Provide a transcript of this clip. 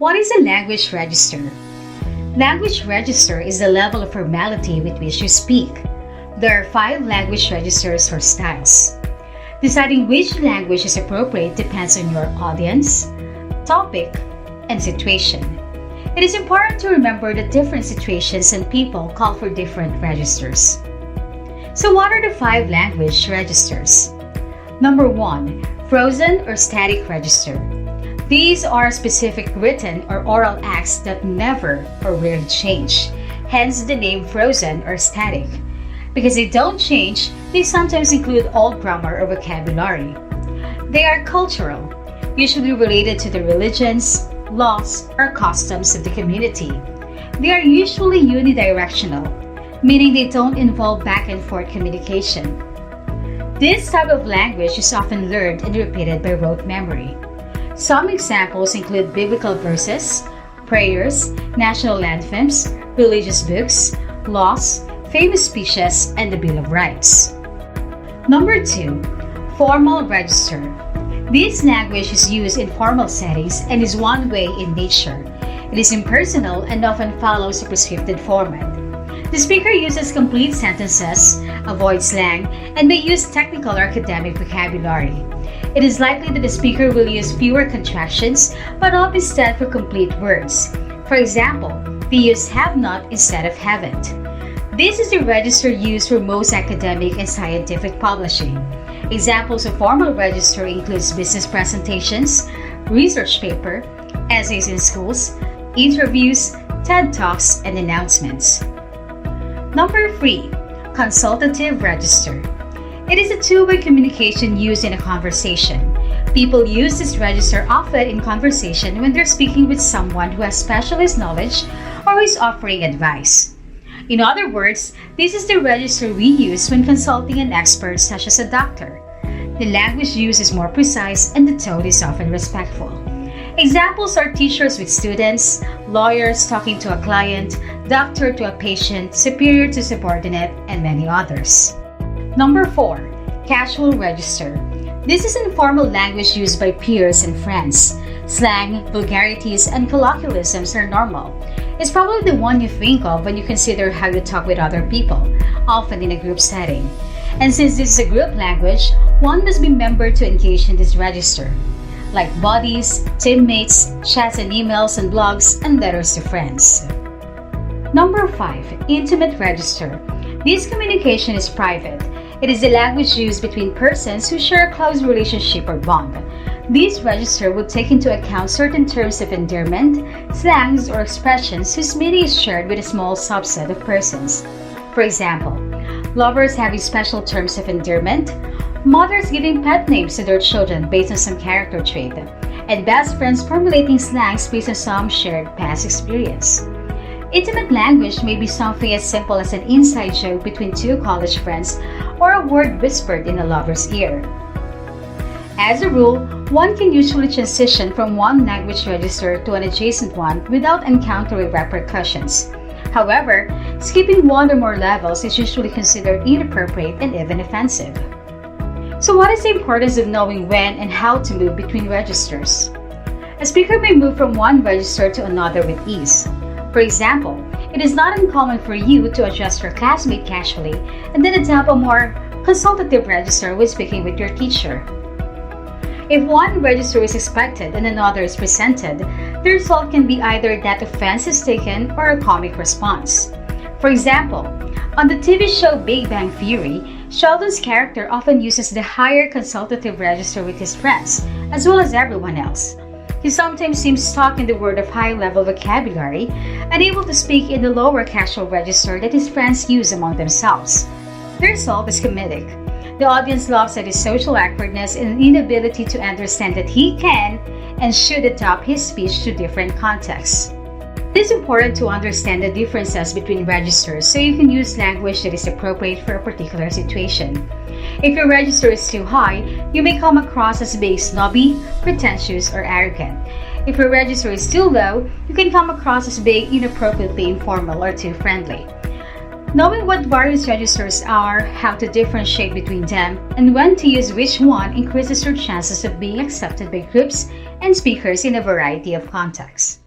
What is a language register? Language register is the level of formality with which you speak. There are 5 language registers or styles. Deciding which language is appropriate depends on your audience, topic, and situation. It is important to remember that different situations and people call for different registers. So what are the 5 language registers? Number 1, frozen or static register. These are specific written or oral acts that never or rarely change, hence the name frozen or static. Because they don't change, they sometimes include old grammar or vocabulary. They are cultural, usually related to the religions, laws, or customs of the community. They are usually unidirectional, meaning they don't involve back and forth communication. This type of language is often learned and repeated by rote memory. Some examples include biblical verses, prayers, national anthems, religious books, laws, famous speeches, and the Bill of Rights. Number 2, formal register. This language is used in formal settings and is one way in nature. It is impersonal and often follows a prescripted format. The speaker uses complete sentences, avoids slang, and may use technical or academic vocabulary. It is likely that the speaker will use fewer contractions but opt instead for complete words. For example, they use have not instead of haven't. This is the register used for most academic and scientific publishing. Examples of formal register includes business presentations, research paper, essays in schools, interviews, TED Talks, and announcements. Number 3, consultative register. It is a two-way communication used in a conversation. People use this register often in conversation when they're speaking with someone who has specialist knowledge or who is offering advice. In other words, this is the register we use when consulting an expert such as a doctor. The language used is more precise and the tone is often respectful. Examples are teachers with students, lawyers talking to a client, doctor to a patient, superior to subordinate, and many others. Number 4, casual register. This is informal language used by peers and friends. Slang, vulgarities, and colloquialisms are normal. It's probably the one you think of when you consider how you talk with other people, often in a group setting. And since this is a group language, one must be member to engage in this register, like buddies, teammates, chats and emails and blogs, and letters to friends. Number 5, intimate register. This communication is private. It is the language used between persons who share a close relationship or bond. This register would take into account certain terms of endearment, slangs, or expressions whose meaning is shared with a small subset of persons. For example, lovers having special terms of endearment, mothers giving pet names to their children based on some character trait, and best friends formulating slangs based on some shared past experience. Intimate language may be something as simple as an inside joke between 2 college friends or a word whispered in a lover's ear. As a rule, one can usually transition from one language register to an adjacent one without encountering repercussions. However, skipping one or more levels is usually considered inappropriate and even offensive. So what is the importance of knowing when and how to move between registers? A speaker may move from one register to another with ease. For example, it is not uncommon for you to address your classmate casually and then adopt a more consultative register when speaking with your teacher. If one register is expected and another is presented, the result can be either that offense is taken or a comic response. For example, on the TV show Big Bang Theory, Sheldon's character often uses the higher consultative register with his friends, as well as everyone else. He sometimes seems stuck in the world of high-level vocabulary, unable to speak in the lower casual register that his friends use among themselves. The result is comedic. The audience laughs at his social awkwardness and inability to understand that he can and should adapt his speech to different contexts. It is important to understand the differences between registers so you can use language that is appropriate for a particular situation. If your register is too high, you may come across as being snobby, pretentious, or arrogant. If your register is too low, you can come across as being inappropriately informal or too friendly. Knowing what various registers are, how to differentiate between them, and when to use which one increases your chances of being accepted by groups and speakers in a variety of contexts.